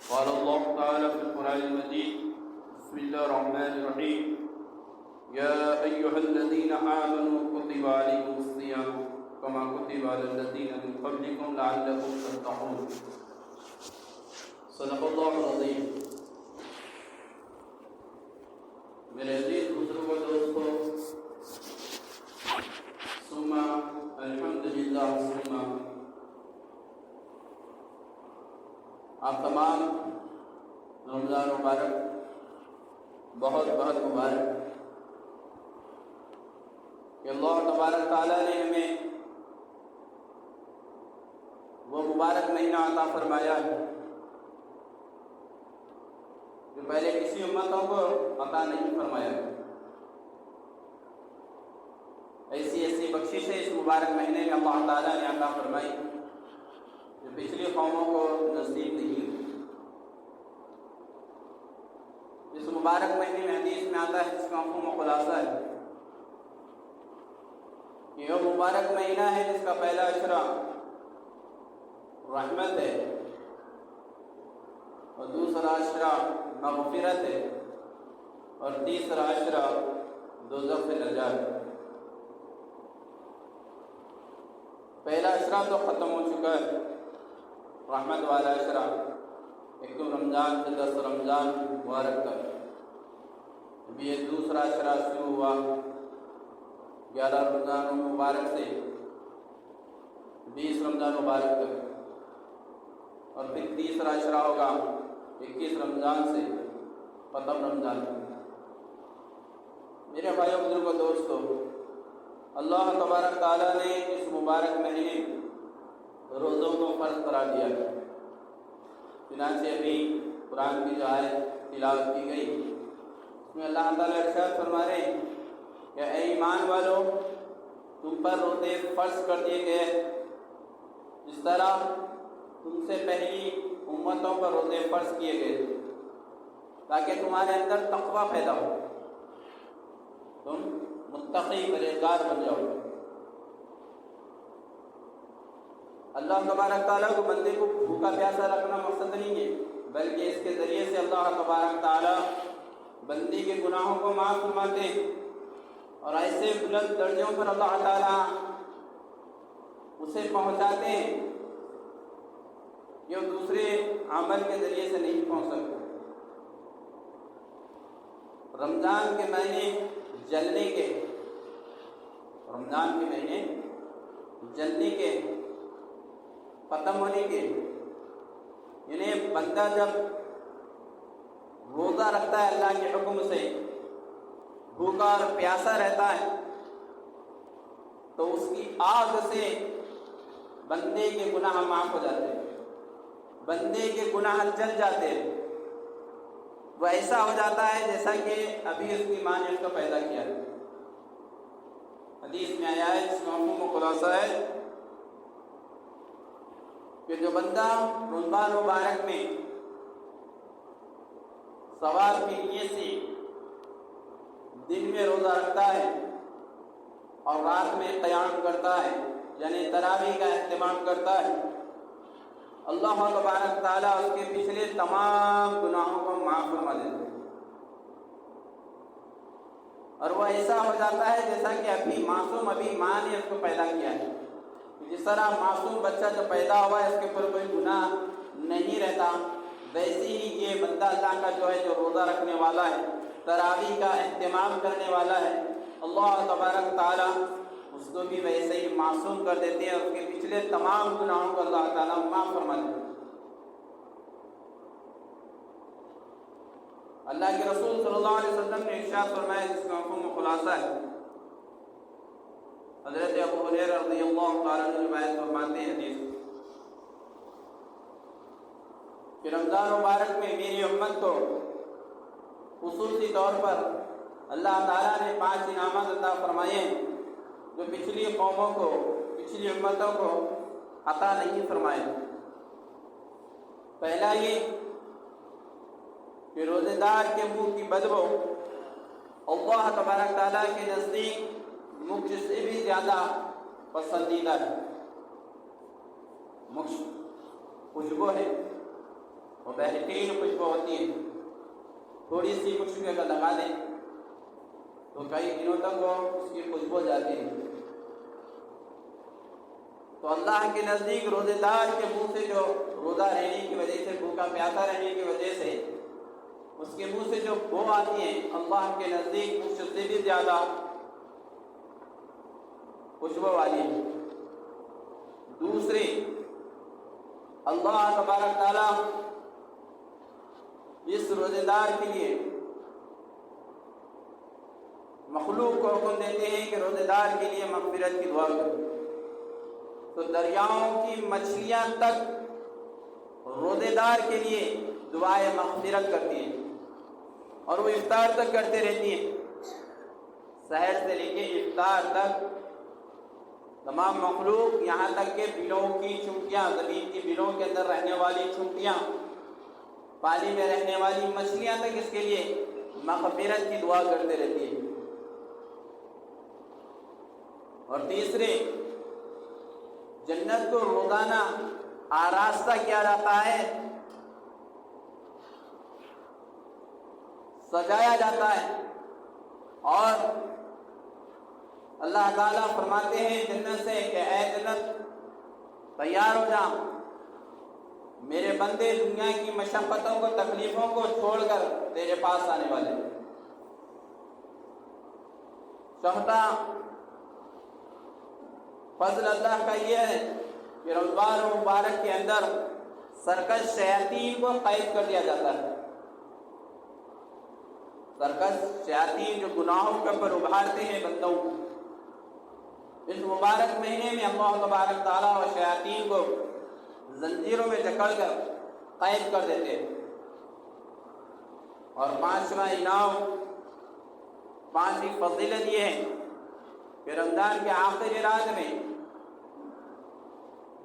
قال الله تعالى في القرآن المجيد بسم الله الرحمن الرحيم يا أيها الذين آمنوا كتب عليكم الصيام كما كتب على الذين من قبلكم لعلكم تتقون صدق الله العظيم. میرے عزیز بزرگوں دوستوں، ثم الحمدللہ ثم آپ تمام رمضان مبارک بہت بہت مبارک کہ اللہ تبارک تعالیٰ نے ہمیں وہ مبارک مہینہ عطا فرمایا ہے جو پہلے کسی امتوں کو عطا نہیں فرمایا ہے. ایسی ایسی بخششیں اس مبارک مہینے میں اللہ تعالیٰ نے عطا فرمائی جو پچھلی قوموں کو نصیب نہیں ہوئی. اس مبارک مہینے میں حدیث میں آتا ہے، جس کا مفہوم و خلاصہ ہے کہ یہ مبارک مہینہ ہے جس کا پہلا اشرا رحمت ہے اور دوسرا اشرا مغفرت ہے اور تیسرا اشرا دوزخ سے نجات ہے. پہلا اشرا تو ختم ہو چکا ہے، رحمت والا اشرا 1 رمضان سے 10 رمضان مبارک تک. ابھی یہ دوسرا اشرا شروع ہوا 11 رمضان مبارک سے 20 رمضان مبارک تک، اور پھر تیسرا اشرا ہوگا 21 رمضان سے ختم رمضان تک. میرے بھائیوں بزرگوں دوستوں، اللہ تبارک تعالیٰ نے اس مبارک مہینے روزوں کو فرض قرار دیا ہے. چنانچہ ابھی قرآن کی جو آیت تلاوت کی گئی اس میں اللہ تعالیٰ ارشاد فرما رہے ہیں کہ اے ایمان والو، تم پر روزے فرض کر دیے گئے جس طرح تم سے پہلی امتوں پر روزے فرض کیے گئے تاکہ تمہارے اندر تقویٰ پیدا ہو، تم متقی پرہیزگار بن جاؤ. اللہ تبارک تعالیٰ کو بندے کو بھوکا پیاسا رکھنا مقصد نہیں ہے، بلکہ اس کے ذریعے سے اللہ تبارک تعالیٰ بندے کے گناہوں کو معاف فرماتے ہیں اور ایسے بلند درجوں پر اللہ تعالیٰ اسے پہنچاتے ہیں جو دوسرے عمل کے ذریعے سے نہیں پہنچ سکتے. رمضان کے مہینے جلنے کے ختم ہونے کے، یعنی بندہ جب روزہ رکھتا ہے اللہ کے حکم سے، بھوکا اور پیاسا رہتا ہے، تو اس کی آگ سے بندے کے گناہ معاف ہو جاتے ہیں، بندے کے گناہ جل جاتے ہیں. وہ ایسا ہو جاتا ہے جیسا کہ ابھی اس کی ماں نے اس کو پیدا کیا ہے. حدیث میں آیا ہے، جس کا مفہوم و خلاصہ ہے کہ جو بندہ رمضان مبارک میں ثواب کی نیت سے دن میں روزہ رکھتا ہے اور رات میں قیام کرتا ہے، یعنی تراویح کا اہتمام کرتا ہے، اللہ تبارک تعالیٰ اس کے پچھلے تمام گناہوں کو معاف فرما دیتے ہیں. اور وہ ایسا ہو جاتا ہے جیسا کہ ابھی ماں نے اس کو پیدا کیا ہے. جس طرح معصوم بچہ جو پیدا ہوا ہے اس کے اوپر کوئی گناہ نہیں رہتا، ویسے ہی یہ بندہ اللہ کا جو ہے، جو روزہ رکھنے والا ہے، تراویح کا اہتمام کرنے والا ہے، اللہ تبارک تعالیٰ اس کو بھی ویسے ہی معصوم کر دیتے ہیں، اس کے پچھلے تمام گناہوں کو اللہ تعالیٰ معاف فرما دیتے ہیں. اللہ کے رسول صلی اللہ علیہ وسلم نے ارشاد فرمایا، جس کا مفہوم و خلاصہ ہے، حضرت ابو ہریرہ رضی اللہ تعالیٰ عنہ روایت فرماتے ہیں حدیث کہ رمضان مبارک میں میری امت کو خصوصی طور پر اللہ تعالیٰ نے 5 انعامات عطا فرمائے ہیں جو پچھلی قوموں کو، پچھلی امتوں کو عطا نہیں فرمائے. پہلا یہ کہ روزے دار کے منہ کی بدبو اللہ تبارک تعالیٰ کے نزدیک مکھ سے بھی زیادہ پسندیدہ ہے. مکھ خوشبو ہے وہ بہترین خوشبو ہوتی ہے. تھوڑی سی خوشبو اگر لگا دیں تو کئی دنوں تک وہ اس کی خوشبو جاتی ہے. تو اللہ کے نزدیک روزے دار کے منہ سے جو روزہ رہنے کی وجہ سے بھوکا پیاسا رہنے کی وجہ سے اس کے منہ سے جو بو آتی ہے اللہ کے نزدیک اس سے بھی زیادہ خوشبو والی ہے. دوسرے اللہ تبارک تعالیٰ اس روزے دار کے لیے مخلوق کو حکم دیتے ہیں کہ روزے دار کے لیے مغفرت کی دعا کرو. تو دریاؤں کی مچھلیاں تک روزے دار کے لیے دعائے مغفرت کرتی ہیں اور وہ افطار تک کرتے رہتی ہیں. سحر سے لے کے افطار تک تمام مخلوق، یہاں تک کہ بلوں کی چونٹیاں، زمین کی بلوں کے اندر رہنے والی چونٹیاں، پانی میں رہنے والی مچھلیاں تک اس کے لیے مغفرت کی دعا کرتے رہتی ہیں. اور تیسرے، جنت کو روزانہ آراستہ کیا جاتا ہے، سجایا جاتا ہے. اور اللہ تعالیٰ فرماتے ہیں جنت سے کہ اے جنت تیار ہو جا، میرے بندے دنیا کی مشقتوں کو، تکلیفوں کو چھوڑ کر تیرے پاس آنے والے. چوتھا فضل اللہ کا یہ ہے کہ رمضان مبارک کے اندر سرکش شیاطین کو قید کر دیا جاتا ہے. سرکش شیاطین جو گناہوں کے اوپر ابھارتے ہیں بندوں کو، اس مبارک مہینے میں اللہ تبارک تعالیٰ اور شیاطین کو زنجیروں میں جکڑ کر قید کر دیتے ہیں. اور پانچواں انعام، پانچویں فضیلت یہ ہے کہ رمضان کے آخری رات میں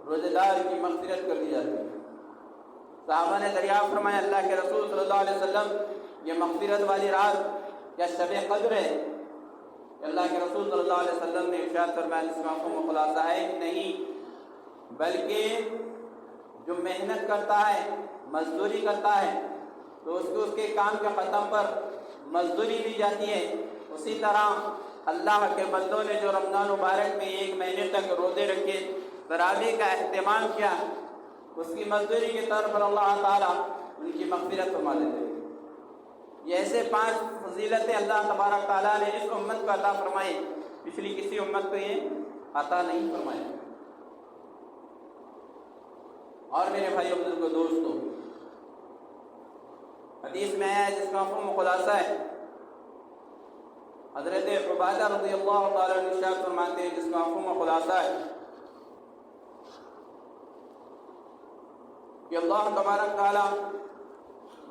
روزے دار کی مغفرت کر دی جاتی ہے. صحابہ نے دریافت فرمایا اللہ کے رسول صلی اللہ علیہ وسلم یہ مغفرت والی رات کیا شب قدر ہے؟ اللہ کے رسول صلی اللہ علیہ وسلم نے ارشاد فرمایا اس کا مفہوم خلاصہ ہے کہ نہیں، بلکہ جو محنت کرتا ہے، مزدوری کرتا ہے تو اس کے کام کے ختم پر مزدوری دی جاتی ہے. اسی طرح اللہ کے بندوں نے جو رمضان مبارک میں ایک مہینے تک روزے رکھے، تراویح کا اہتمام کیا، اس کی مزدوری کے طور پر اللہ تعالیٰ ان کی مغفرت فرما دیتے ہیں. یہ ایسے 5 فضیلتیں اللہ تبارک تعالیٰ نے اس امت کو عطا فرمائی، پچھلی کسی امت کو یہ عطا نہیں فرمائی. اور میرے بھائیو بزرگوں دوستو، حدیث میں آیا ہے جس کا مفہوم خلاصہ ہے، حضرت عبادہ رضی اللہ تعالیٰ عنہ ارشاد فرماتے ہیں جس کا مفہوم خلاصہ ہے کہ اللہ تبارک تعالیٰ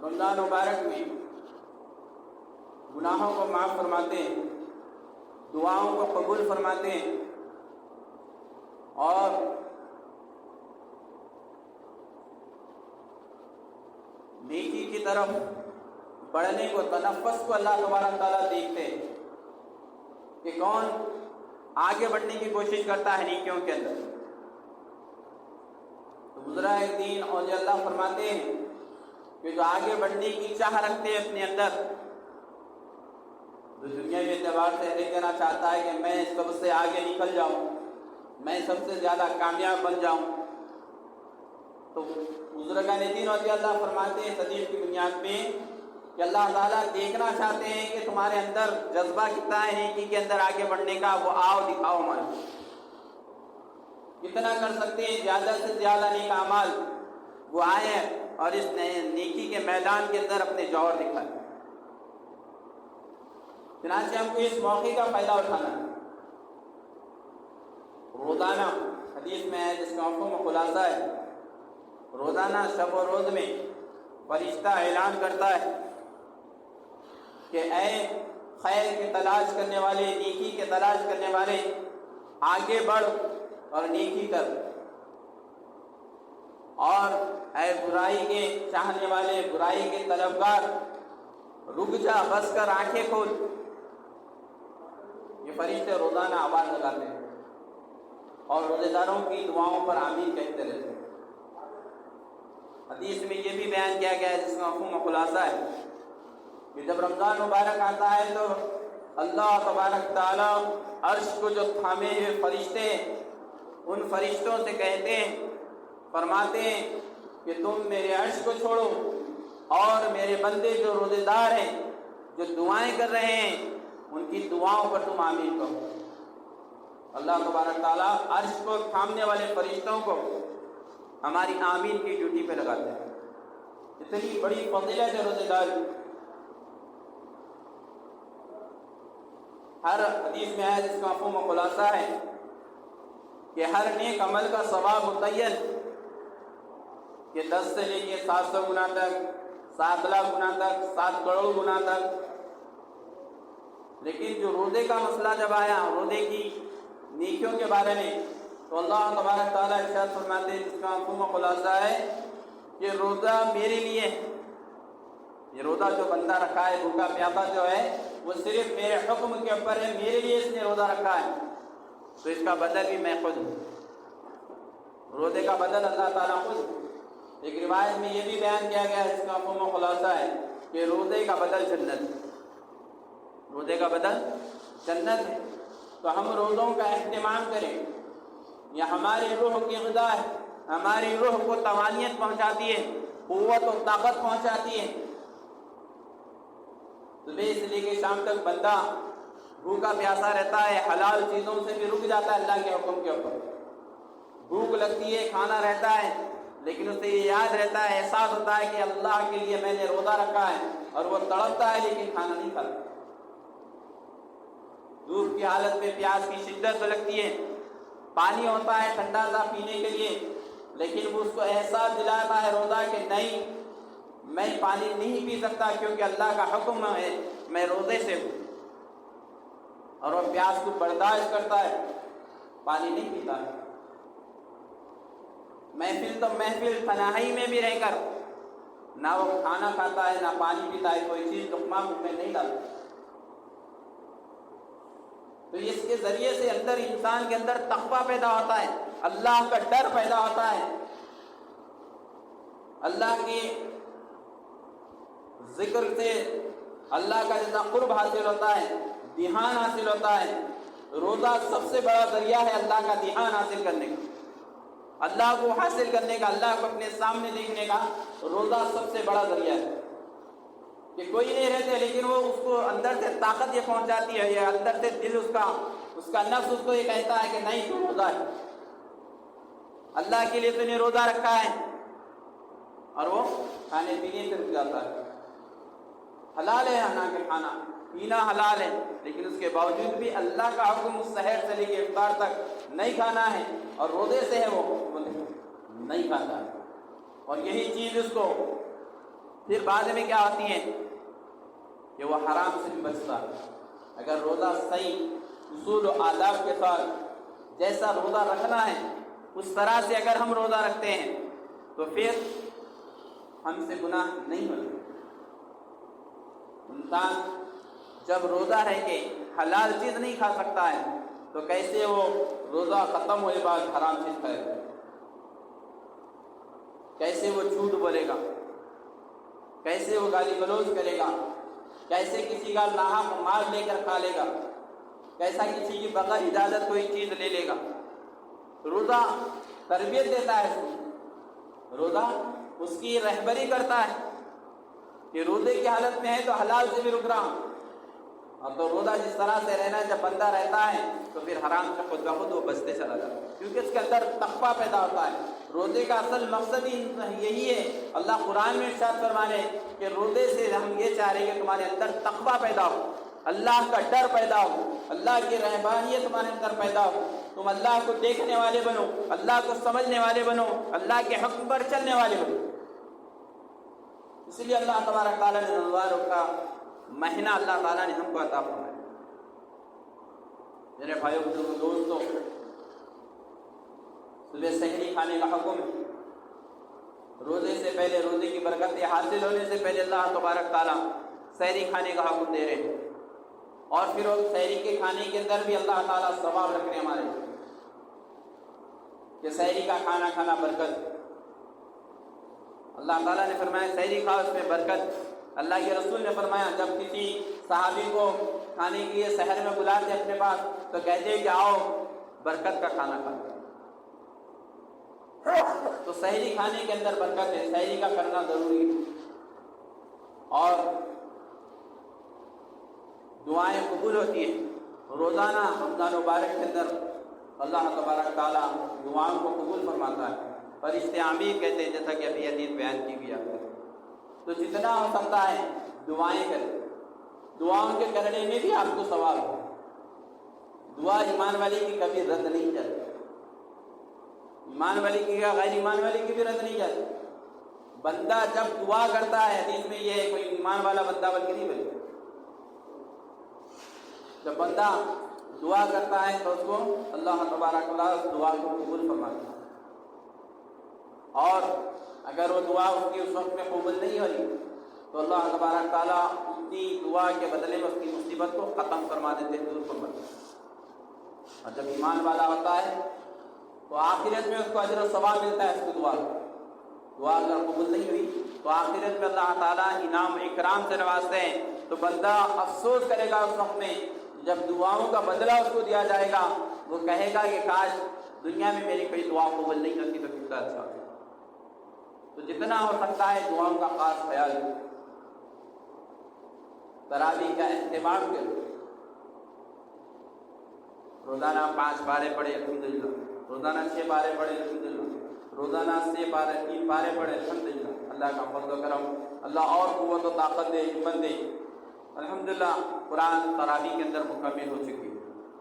رمضان مبارک میں گناہوں کو معاف فرماتے ہیں، دعاؤں کو قبول فرماتے ہیں اور نیکی کی طرف بڑھنے کو، تنفس کو اللہ تبارک تعالیٰ دیکھتے ہیں کہ کون آگے بڑھنے کی کوشش کرتا ہے نیکیوں کے اندر. تو گزرا ایک دن اور اللہ فرماتے ہیں کہ جو آگے بڑھنے کی چاہ رکھتے ہیں اپنے اندر، جو دنیاوی اعتبار سے دیکھنا چاہتا ہے کہ میں سب سے آگے نکل جاؤں، میں سب سے زیادہ کامیاب بن جاؤں، تو بزرگان دین اور اللہ فرماتے ہیں حدیث کی بنیاد پہ کہ اللہ تعالیٰ دیکھنا چاہتے ہیں کہ تمہارے اندر جذبہ کتنا ہے نیکی کے اندر آگے بڑھنے کا، وہ آؤ دکھاؤ ہمارے. کتنا کر سکتے ہیں زیادہ سے زیادہ نیک اعمال، وہ آئے اور اس نیکی کے میدان کے اندر اپنے جوہر دکھائیں. چنانچہ ہم کو اس موقع کا فائدہ اٹھانا ہے. روزانہ حدیث میں ہے جس کا مفہوم خلاصہ ہے، روزانہ شب و روز میں فرشتہ اعلان کرتا ہے کہ اے خیر کی تلاش کرنے والے، نیکی کے تلاش کرنے والے، آگے بڑھ اور نیکی کر، اور اے برائی کے چاہنے والے، برائی کے طلبگار، رک جا، بس کر، آنکھیں کھول. یہ فرشتے روزانہ آواز لگاتے ہیں اور روزے داروں کی دعاؤں پر آمین کہتے رہتے ہیں. حدیث میں یہ بھی بیان کیا گیا ہے جس کا مفہوم و خلاصہ ہے کہ جب رمضان مبارک آتا ہے تو اللہ تبارک تعالیٰ عرش کو جو تھامے ہوئے فرشتے ہیں ان فرشتوں سے کہتے ہیں، فرماتے ہیں کہ تم میرے عرش کو چھوڑو اور میرے بندے جو روزے دار ہیں، جو دعائیں کر رہے ہیں، ان کی دعاؤں پر تم آمین کہو۔ اللہ تبارک تعالیٰ عرش کو تھامنے والے فرشتوں کو ہماری آمین کی ڈیوٹی پہ لگاتے ہیں۔ اتنی بڑی فضیلت ہے روزے دار۔ ہر حدیث میں ہے جس کا مفہوم و خلاصہ ہے کہ ہر نیک عمل کا ثواب متعین کہ 10 سے لے کے 700 گنا تک، 7 لاکھ گنا تک، 7 کروڑ گنا تک۔ لیکن جو روزے کا مسئلہ جب آیا، روزے کی نیکیوں کے بارے میں، تو اللہ تبارک تعالیٰ ارشاد فرماتے ہیں جس کا مفہوم و خلاصہ ہے کہ روزہ میرے لیے ہے۔ یہ روزہ جو بندہ رکھا ہے، بھوکا پیاسا جو ہے، وہ صرف میرے حکم کے اوپر ہے، میرے لیے اس نے روزہ رکھا ہے، تو اس کا بدل بھی میں خود ہوں۔ روزے کا بدل اللہ تعالیٰ خود۔ ایک روایت میں یہ بھی بیان کیا گیا ہے جس کا مفہوم و خلاصہ ہے کہ روزے کا بدل جنت ہے، روزے کا بدل جنت ہے۔ تو ہم روزوں کا اہتمام کریں، یہ ہماری روح کی غذا ہے، ہماری روح کو توانیت پہنچاتی ہے، قوت و طاقت پہنچاتی ہے۔ صبح سے لے کے شام تک بندہ بھوکا پیاسا رہتا ہے، حلال چیزوں سے بھی رک جاتا ہے اللہ کے حکم کے اوپر۔ بھوک لگتی ہے، کھانا رہتا ہے، لیکن اسے یہ یاد رہتا ہے، احساس ہوتا ہے کہ اللہ کے لیے میں نے روزہ رکھا ہے، اور وہ تڑپتا ہے لیکن کھانا نہیں کھاتا۔ دھوپ کی حالت میں پیاس کی شدت لگتی ہے، پانی ہوتا ہے ٹھنڈا سا پینے کے لیے، لیکن وہ اس کو احساس دلاتا ہے روزہ کہ نہیں، میں پانی نہیں پی سکتا کیونکہ اللہ کا حکم ہے، میں روزے سے ہوں، اور وہ پیاس کو برداشت کرتا ہے، پانی نہیں پیتا ہے۔ محفل تو محفل تنہائی میں بھی رہ کر نہ وہ کھانا کھاتا ہے، نہ پانی پیتا ہے، کوئی چیز لقمہ منہ میں نہیں ڈالتا۔ تو اس کے ذریعے سے اندر انسان کے اندر تقویٰ پیدا ہوتا ہے، اللہ کا ڈر پیدا ہوتا ہے، اللہ کے ذکر سے اللہ کا جتنا قرب حاصل ہوتا ہے، دھیان حاصل ہوتا ہے۔ روزہ سب سے بڑا ذریعہ ہے اللہ کا دھیان حاصل کرنے کا، اللہ کو حاصل کرنے کا، اللہ کو اپنے سامنے دیکھنے کا۔ روزہ سب سے بڑا ذریعہ ہے کہ کوئی نہیں رہتے لیکن وہ اس کو اندر سے طاقت یہ پہنچاتی ہے، یہ اندر سے دل اس کا نفس اس کو یہ کہتا ہے کہ نہیں تو روزہ ہے، اللہ کے لیے تو نے روزہ رکھا ہے، اور وہ کھانے پینے سے رک جاتا ہے۔ حلال ہے حنا کے کھانا پینا حلال ہے، لیکن اس کے باوجود بھی اللہ کا حکم اس سحر سے لے کے افطار تک نہیں کھانا ہے، اور روزے سے ہے وہ نہیں کھاتا ہے۔ اور یہی چیز اس کو پھر بعد میں کیا ہوتی ہے کہ وہ حرام سے بھی بچتا ہے۔ اگر روزہ صحیح اصول و آداب کے ساتھ جیسا روزہ رکھنا ہے اس طرح سے اگر ہم روزہ رکھتے ہیں تو پھر ہم سے گناہ نہیں ہوتا۔ انسان جب روزہ رہ کے حلال چیز نہیں کھا سکتا ہے تو کیسے وہ روزہ ختم ہوئے بعد حرام چیز کھائے گا؟ کیسے وہ جھوٹ بولے گا؟ کیسے وہ گالی گلوچ کرے گا؟ کیسے کسی کا ناحق مال لے کر کھا لے گا؟ کیسا کسی کی بغیر اجازت کوئی چیز لے لے گا؟ روزہ تربیت دیتا ہے، روزہ اس کی رہبری کرتا ہے کہ روزے کی حالت میں ہے تو حلال سے بھی رک رہا ہوں، اور تو روزہ جس طرح سے رہنا ہے، جب بندہ رہتا ہے تو پھر حرام سے خود بخود وہ بچتے چلا جاتا ہے، کیونکہ اس کے اندر تقویٰ پیدا ہوتا ہے۔ روزے کا اصل مقصد ہی یہی ہے۔ اللہ قرآن میں ارشاد فرمانے کہ روزے سے ہم یہ چاہ رہے ہیں کہ تمہارے اندر تقویٰ پیدا ہو، اللہ کا ڈر پیدا ہو، اللہ کی رہبانیت تمہارے اندر پیدا ہو، تم اللہ کو دیکھنے والے بنو، اللہ کو سمجھنے والے بنو، اللہ کے حکم پر چلنے والے بنو۔ اس لیے اللہ تبارک تعالیٰ نے رمضان کا مہینہ اللہ تعالیٰ نے ہم کو عطا فرمایا۔ میرے بھائیوں بزرگوں دوستوں، صبح سحری کھانے کا حکم ہے۔ روزے سے پہلے، روزے کی برکتیں حاصل ہونے سے پہلے اللہ تبارک تعالیٰ سحری کھانے کا حکم دے رہے ہیں، اور پھر وہ سحری کے کھانے کے اندر بھی اللہ تعالیٰ ثواب رکھ رہے ہیں ہمارے کہ سحری کا کھانا کھانا برکت۔ اللہ تعالیٰ نے فرمایا سحری کھاؤ، اس میں برکت۔ اللہ کے رسول نے فرمایا جب کسی صحابی کو کھانے کے لیے سحر میں بلاتے اپنے پاس تو کہتے کہ آؤ برکت کا کھانا کھاتے۔ تو سحری کھانے کے اندر برکت ہے، سحری کا کرنا ضروری ہے۔ اور دعائیں قبول ہوتی ہیں روزانہ رمضان مبارک کے اندر، اللہ تبارک تعالیٰ دعاؤں کو قبول فرماتا ہے۔ فرشتے آمین کہتے ہیں، جیسا کہ ابھی حدیث بیان کی گئی ہے۔ تو جتنا ہو سکتا ہے دعائیں کریں، دعاؤں کے کرنے میں بھی آپ کو ثواب ہے۔ دعا ایمان والے کی کبھی رد نہیں جاتی، ایمان والے کی یا غیر ایمان والے کی بھی رد نہیں جاتی۔ بندہ جب دعا کرتا ہے، حدیث میں یہ ہے کوئی ایمان والا بندہ بلکہ نہیں بلکہ جب بندہ دعا کرتا ہے تو اس کو اللہ تبارک و تعالیٰ اس دعا کو قبول فرماتا ہے۔ اور اگر وہ دعا اس کی اس وقت میں قبول نہیں ہو رہی تو اللہ تبارک تعالیٰ اس کی دعا کے بدلے میں اس کی مصیبت کو ختم فرما دیتے ہیں، دور فرما دیتے ہیں۔ اور جب ایمان والا ہوتا ہے تو آخرت میں اس کو اجر و ثواب ملتا ہے۔ اس کی دعا اگر قبول نہیں ہوئی تو آخرت میں اللہ تعالیٰ انعام و اکرام سے نوازتے ہیں۔ تو بندہ افسوس کرے گا اس وقت میں جب دعاؤں کا بدلہ اس کو دیا جائے گا، وہ کہے گا کہ کاش دنیا میں میری کوئی دعا قبول نہیں ہوتی تو کتنا اچھا ہوتا۔ تو جتنا ہو سکتا ہے دعاؤں کا خاص خیال ہے۔ تراویح کا اہتمام کریں، روزانہ 5 پارے پڑھے الحمدللہ، روزانہ 6 پارے پڑھے الحمدللہ، روزانہ 3 پارے پڑھے الحمدللہ۔ اللہ کا فضل و کرم، اللہ اور قوت و طاقت دے، ہمت دے۔ الحمدللہ قرآن تراویح کے اندر مکمل ہو چکی ہے،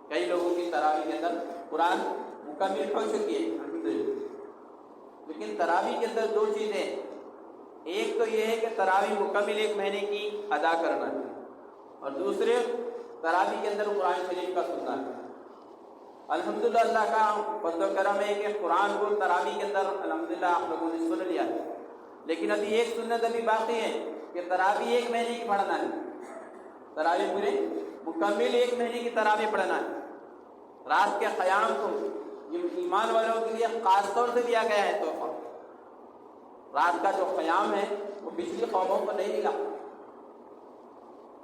کئی لوگوں کی تراویح کے اندر قرآن مکمل ہو چکی ہے الحمدللہ۔ لیکن تراویح کے اندر 2 چیزیں، ایک تو یہ ہے کہ تراویح مکمل 1 مہینے کی ادا کرنا ہے، اور دوسرے تراویح کے اندر قرآن شریف کا سننا ہے۔ الحمدللہ اللہ کا فضل و کرم ہے کہ قرآن کو تراویح کے اندر الحمدللہ آپ لوگوں نے سن لیا ہے، لیکن ابھی ایک سنت ابھی باقی ہے کہ تراویح 1 مہینے کی پڑھنا ہے، تراویح پورے مکمل 1 مہینے کی تراویح پڑھنا ہے۔ رات کے قیام کو یہ ایمان والوں کے لیے خاص طور سے دیا گیا ہے تحفہ۔ رات کا جو قیام ہے وہ پچھلی قوموں کو نہیں ملا۔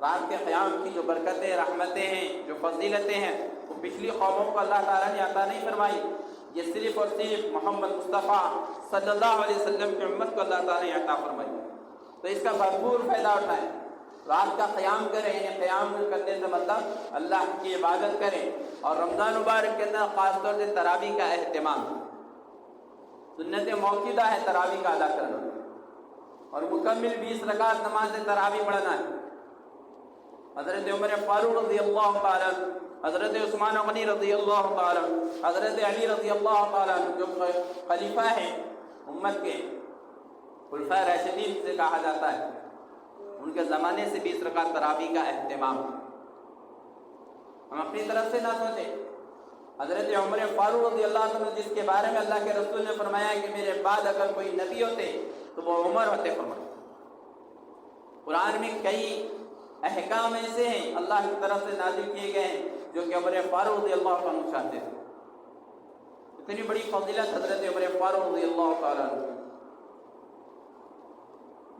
رات کے قیام کی جو برکتیں، رحمتیں ہیں، جو فضیلتیں ہیں، وہ پچھلی قوموں کو اللہ تعالیٰ نے عطا نہیں فرمائی۔ یہ صرف اور صرف محمد مصطفیٰ صلی اللہ علیہ وسلم کی امت کو اللہ تعالیٰ نے عطا فرمائی۔ تو اس کا بھرپور فائدہ اٹھائیں، رات کا قیام کریں، یعنی قیام کرنے سے مطلب اللہ کی عبادت کریں، اور رمضان مبارک کے اندر خاص طور سے تراویح کا اہتمام، سنت موقودہ ہے تراویح کا ادا کرنا، اور مکمل 20 رکعت نماز تراویح پڑھنا ہے۔ حضرت عمر فاروق رضی اللہ تعالیٰ، حضرت عثمان غنی رضی اللہ تعالیٰ، حضرت علی رضی اللہ تعالیٰ جو خلیفہ ہیں امت کے، خلفائے راشدین سے کہا جاتا ہے، ان کے زمانے سے 20 رکعت تراویح کا اہتمام۔ ہم اپنی طرف سے نہ سوچیں، حضرت عمر فاروق رضی اللہ عنہ جس کے بارے میں اللہ کے رسول نے فرمایا کہ میرے بعد اگر کوئی نبی ہوتے تو وہ عمر ہوتے فرمایا۔ قرآن میں کئی احکام ایسے ہیں اللہ کی طرف سے نازل کیے گئے ہیں جو کہ عمر فاروق رضی اللہ عنہ چاہتے تھے۔ اتنی بڑی فضیلت حضرت عمر فاروق رضی اللہ تعالیٰ عنہ۔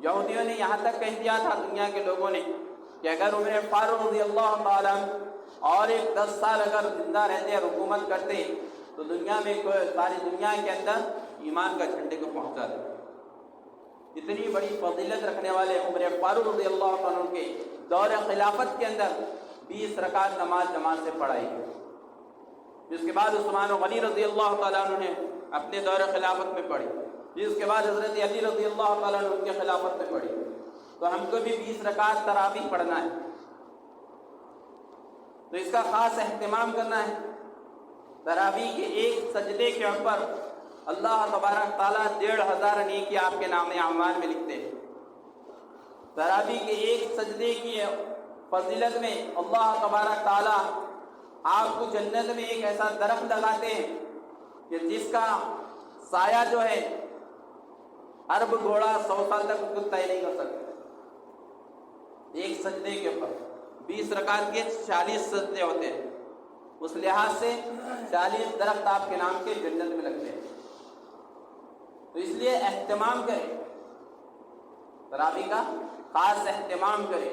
یہودیوں نے یہاں تک کہہ دیا تھا دنیا کے لوگوں نے کہ اگر عمر فاروق رضی اللہ تعالیٰ عنہ اور 10 سال اگر زندہ رہتے اور حکومت کرتے تو دنیا میں ساری دنیا کے اندر ایمان کا جھنڈے کو پہنچا دے۔ اتنی بڑی فضیلت رکھنے والے عمر فاروق رضی اللہ عنہ کے دور خلافت کے اندر 20 رکعت نماز جماعت سے پڑھائی گئی، جس کے بعد عثمان غنی رضی اللہ تعالیٰ عنہ نے اپنے دور خلافت میں پڑھی، جس کے بعد حضرت علی رضی اللہ تعالیٰ عنہ ان کے خلافت میں پڑھی۔ تو ہم کو بھی 20 رکعت تراویح پڑھنا ہے، تو اس کا خاص اہتمام کرنا ہے۔ تراویح کے ایک سجدے کے اوپر اللہ تبارک تعالیٰ 1500 نیکی آپ کے نام اعمال میں لکھتے ہیں۔ تراویح کے ایک سجدے کی فضیلت میں اللہ تبارک تعالیٰ آپ کو جنت میں ایک ایسا درخت لگاتے ہیں کہ جس کا سایہ جو ہے ارب گھوڑا 100 سال تک اس کو طے نہیں کر سکتا۔ ایک سجدے کے اوپر 20 رکعت کے 40 سجدے ہوتے ہیں، اس لحاظ سے 40 درخت آپ کے نام کے جنت میں لگتے ہیں۔ تو اس لیے اہتمام کریں، تراویح کا خاص اہتمام کرے.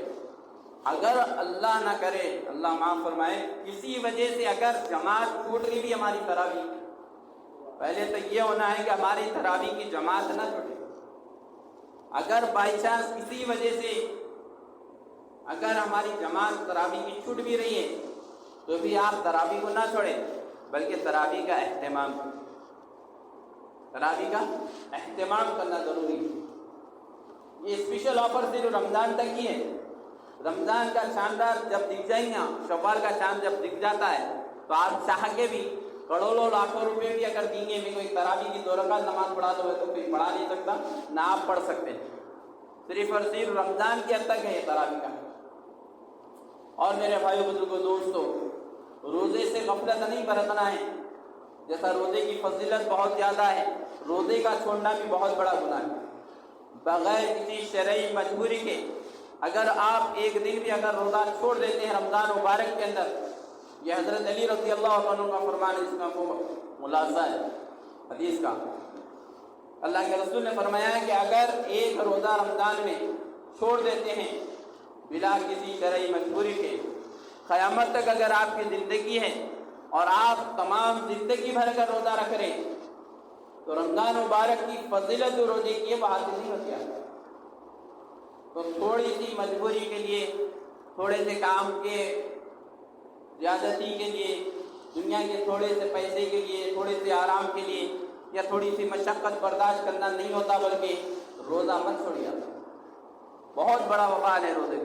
اگر اللہ نہ کرے، اللہ معاف فرمائے، کسی وجہ سے اگر جماعت چھوٹ رہی بھی ہماری تراویح، پہلے تو یہ ہونا ہے کہ ہماری تراویح کی جماعت نہ چھوٹے. اگر بائی چانس کسی وجہ سے اگر ہماری جماعت تراویح کی چھوٹ بھی رہی ہے تو بھی آپ تراویح کو نہ چھوڑیں، بلکہ تراویح کا اہتمام کریں. تراویح کا اہتمام کرنا ضروری ہے. یہ اسپیشل آفر صرف رمضان تک ہی ہے. رمضان کا چاندار جب دکھ جائیں گا، شوال کا چاند جب دکھ جاتا ہے تو آپ چاہ کے بھی کروڑوں لاکھوں روپے بھی اگر دیں گے، میرے کو ایک تراویح کی 2 رکعت نماز پڑھا دو تو کوئی پڑھا نہیں سکتا، نہ آپ پڑھ سکتے ہیں. صرف اور صرف رمضان کے حد تک ہے یہ تراویح کا. اور میرے بھائیو بزرگوں دوستو، روزے سے غفلت نہیں برتنا ہے. جیسا روزے کی فضیلت بہت زیادہ ہے، روزے کا چھوڑنا بھی بہت بڑا گناہ ہے. بغیر کسی شرعی مجبوری کے اگر آپ ایک دن بھی اگر روزہ چھوڑ دیتے ہیں رمضان مبارک کے اندر، یہ حضرت علی رضی اللہ عنہ کا فرمان، اس کا ملاحظہ ہے حدیث کا. اللہ کے رسول نے فرمایا ہے کہ اگر ایک روزہ رمضان میں چھوڑ دیتے ہیں بلا کسی شرعی مجبوری کے، قیامت تک اگر آپ کی زندگی ہے اور آپ تمام زندگی بھر کا روزہ رکھ رہے ہیں تو رمضان مبارک کی فضیلت جو روزے کی ہے وہ حاصل نہیں ہوتی ہے. تو تھوڑی سی مجبوری کے لیے، تھوڑے سے کام کے زیادتی کے لیے، دنیا کے تھوڑے سے پیسے کے لیے، تھوڑے سے آرام کے لیے یا تھوڑی سی مشقت برداشت کرنا نہیں ہوتا، بلکہ روزہ مت چھوڑیے. بہت بڑا وبال ہے روزے.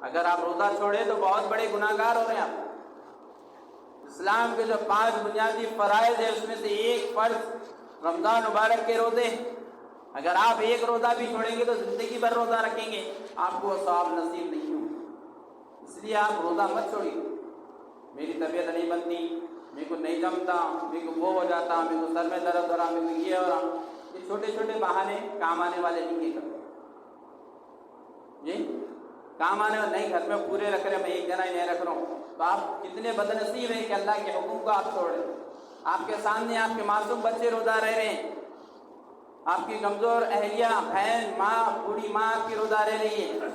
اگر آپ روزہ چھوڑیں تو بہت بڑے گناہ گار ہو رہے ہیں آپ. اسلام کے جو 5 بنیادی فرائض ہیں اس میں سے ایک فرض رمضان مبارک کے روزے ہیں. اگر آپ ایک روزہ بھی چھوڑیں گے تو زندگی بھر روزہ رکھیں گے، آپ کو ثواب نصیب نہیں ہوگا. اس لیے آپ روزہ مت چھوڑیے. میری طبیعت نہیں بنتی، میرے کو نہیں جمتا، میرے کو وہ ہو جاتا، میرے کو سر میں درد ہو رہا، میرے کو یہ ہو رہا، یہ چھوٹے چھوٹے بہانے کام آنے والے نہیں ہیں. جی کام آنے والے نہیں، گھر میں پورے رکھ رہے، میں ایک جنا ہی نہیں رکھ رہا ہوں. تو آپ کتنے بد نصیب ہیں کہ اللہ کے حکم کو آپ چھوڑ رہے ہیں. آپ کے سامنے آپ کے معصوم بچے روزہ رہ رہے ہیں، آپ کی کمزور اہلیہ، بہن، ماں، بوڑھی ماں آپ کی روزہ رہ رہی ہے،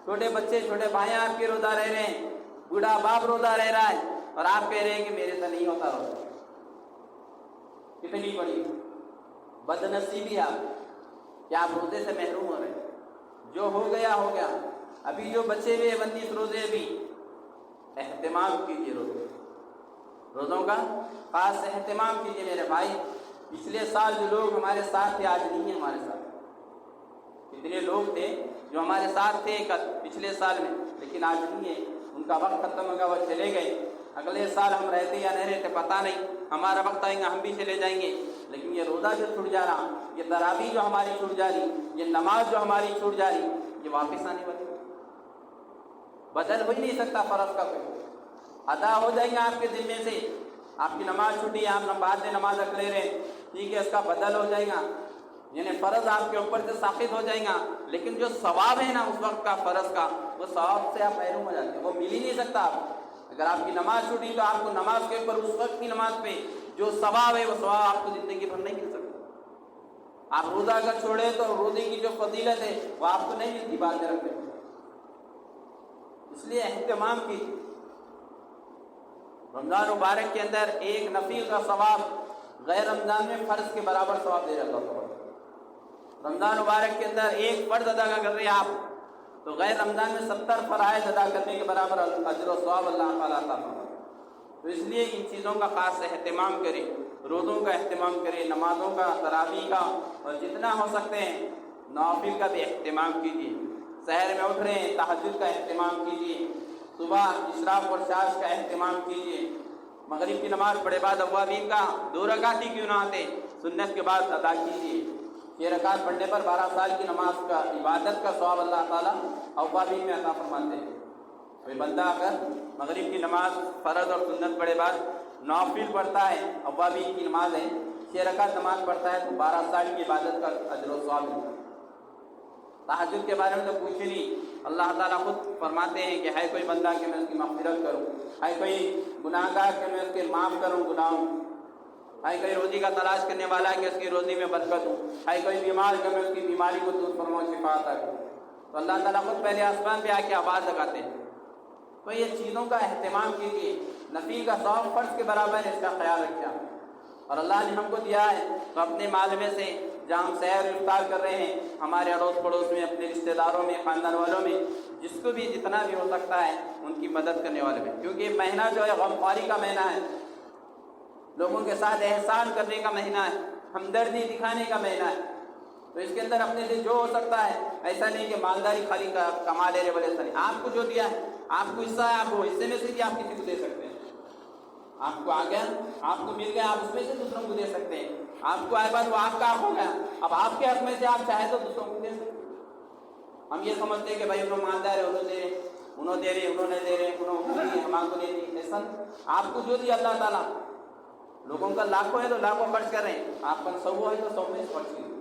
چھوٹے بچے، چھوٹے بھائی آپ کے روزہ رہ رہے ہیں، بوڑھا باپ روزہ رہ رہا ہے، اور آپ کہہ رہے ہیں کہ میرے سے نہیں ہوتا روزہ. کتنی بڑی بد نصیبی آپ کہ آپ روزے سے محروم ہو رہے ہیں. جو ہو گیا ہو گیا. ابھی جو بچے ہوئے 29 روزے بھی اہتمام کیجیے. روزوں کا خاص اہتمام کیجیے میرے بھائی. پچھلے سال جو لوگ ہمارے ساتھ تھے آج نہیں ہیں ہمارے ساتھ. کتنے لوگ تھے جو ہمارے ساتھ تھے پچھلے سال میں، لیکن آج نہیں ہیں. ان کا وقت ختم ہو گیا، وہ چلے گئے. اگلے سال ہم رہتے یا نہیں رہتے پتہ نہیں، ہمارا وقت آئے گا ہم بھی چلے جائیں گے. لیکن یہ روزہ جو چھوٹ جا رہا، یہ تراویح جو ہماری چھوٹ جا رہی، یہ نماز جو ہماری چھوٹ جا رہی، یہ واپس آنے والی بدل ہو ہی نہیں سکتا. فرض کا کوئی ادا ہو جائیں گے آپ کے ذمے سے. آپ کی نماز چھوٹی، آپ بعد میں نماز رکھ لے رہے، ٹھیک ہے، اس کا بدل ہو جائے گا، یعنی فرض آپ کے اوپر سے ساقط ہو جائے گا. لیکن جو ثواب ہے نا اس وقت کا فرض کا، وہ ثواب سے آپ محروم ہو جاتے ہیں، وہ مل ہی نہیں سکتا آپ. اگر آپ کی نماز چھوٹی تو آپ کو نماز کے اوپر اس وقت کی نماز پہ جو ثواب ہے وہ ثواب آپ کو زندگی بھر نہیں مل سکتا. آپ روزہ اگر چھوڑے تو روزے کی جو فضیلت ہے وہ آپ کو نہیں ملتی بعد میں رکھنے. اس لیے اہتمام کیجیے. رمضان مبارک کے اندر ایک نفل کا ثواب غیر رمضان میں فرض کے برابر ثواب دے رہا تھا. رمضان مبارک کے اندر ایک فرض ادا کر رہے ہیں آپ تو غیر رمضان میں 70 فرائض ادا کرنے کے برابر اجر و ثواب اللہ تعالیٰ عطا فرمائے. تو اس لیے ان چیزوں کا خاص اہتمام کریں. روزوں کا اہتمام کریں، نمازوں کا، تراویح کا، اور جتنا ہو سکتے ہیں نوافل کا بھی اہتمام کیجیے. سحر میں اٹھ رہے ہیں تہجد کا اہتمام کیجیے. صبح اشراق اور شاش کا اہتمام کیجیے. مغرب کی نماز پڑھے بعد اوابین کا 2 رکعت ہی کیوں نہ آتے سنت کے بعد ادا کیجیے. 6 رکعت پڑھنے پر 12 سال کی نماز کا عبادت کا ثواب اللہ تعالیٰ اوابین میں عطا فرماتے ہیں. کوئی بندہ اگر مغرب کی نماز فرض اور سنت پڑھے بعد نوافل پڑھتا ہے، اوابین کی نماز ہے، 6 رکعت نماز پڑھتا ہے تو 12 سال کی عبادت کا اجر و ثواب ملتا ہے. تہجد کے بارے میں تو پوچھے نہیں. اللہ تعالیٰ خود فرماتے ہیں کہ ہے کوئی بندہ کہ میں اس کی مغفرت کروں، ہے کوئی گناہ گار کہ میں اس کے معاف کروں گناہوں، ہے کوئی روزی کا تلاش کرنے والا کہ اس کی روزی میں برکت ہوں، ہے کوئی بیمار کہ میں اس کی بیماری کو دور فرماؤں، شفا عطا کروں. تو اللہ تعالیٰ خود پہلے آسمان پہ آ کے آواز لگاتے ہیں. تو یہ چیزوں کا اہتمام کیجیے. نفی کا ثواب فرض کے برابر ہے، اس کا خیال رکھیے. اور اللہ نے ہم کو دیا ہے تو اپنے مال میں سے جہاں ہم سیر افطار کر رہے ہیں، ہمارے اڑوس پڑوس میں، اپنے رشتہ داروں میں، خاندان والوں میں، جس کو بھی جتنا بھی ہو سکتا ہے ان کی مدد کرنے والے میں. کیونکہ یہ مہینہ جو ہے غمخواری کا مہینہ ہے، لوگوں کے ساتھ احسان کرنے کا مہینہ ہے، ہمدردی دکھانے کا مہینہ ہے. تو اس کے اندر اپنے سے جو ہو سکتا ہے، ایسا نہیں کہ مالداری خالی کما لے رہے بولے ایسا نہیں. آپ کو جو دیا ہے، آپ کو حصہ ہے، آپ کو حصے میں سے بھی آپ کسی کو دے سکتے ہیں. آپ کو آ گیا، آپ کو مل گیا، آپ اس میں سے دوسروں کو دے سکتے ہیں. آپ کو آئے بعد وہ آپ کا حق ہو گیا، اب آپ کے حق میں سے آپ چاہیں تو دوسروں کو دے سکتے ہیں. ہم یہ سمجھتے ہیں کہ بھائی انہوں مالدار ہے، انہوں دے رہے، انہوں دے رہے، انہوں نے دے رہے، انہوں ہم کو دے دی. ایسا آپ کو جو دیا اللہ تعالیٰ، لوگوں کا لاکھوں ہے تو لاکھوں خرچ کر رہے ہیں، آپ کا 100 ہے تو 100 میں سے خرچ کیجیے.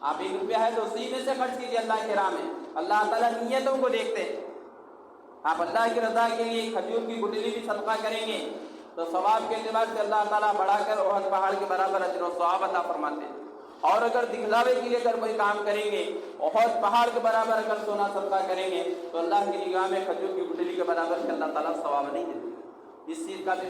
آپ 1 روپیہ ہے تو 80 میں سے خرچ کیجیے اللہ کے راہ میں. اللہ تعالیٰ نیتوں کو دیکھتے ہیں. آپ اللہ کی رضا کے لیے کھجور کی گٹلی بھی صدقہ کریں گے تو ثواب کے اعتبار سے اللہ تعالیٰ بڑھا کر احد پہاڑ کے برابر اجر و ثواب عطا فرماتے ہیں. اور اگر دکھلاوے کے لیے اگر کوئی کام کریں گے، احد پہاڑ کے برابر اگر سونا صدقہ کریں گے تو اللہ کی نگاہ میں کھجور کی گٹلی کے برابر سے اللہ تعالیٰ ثواب نہیں دیتے. اس چیز کا بھی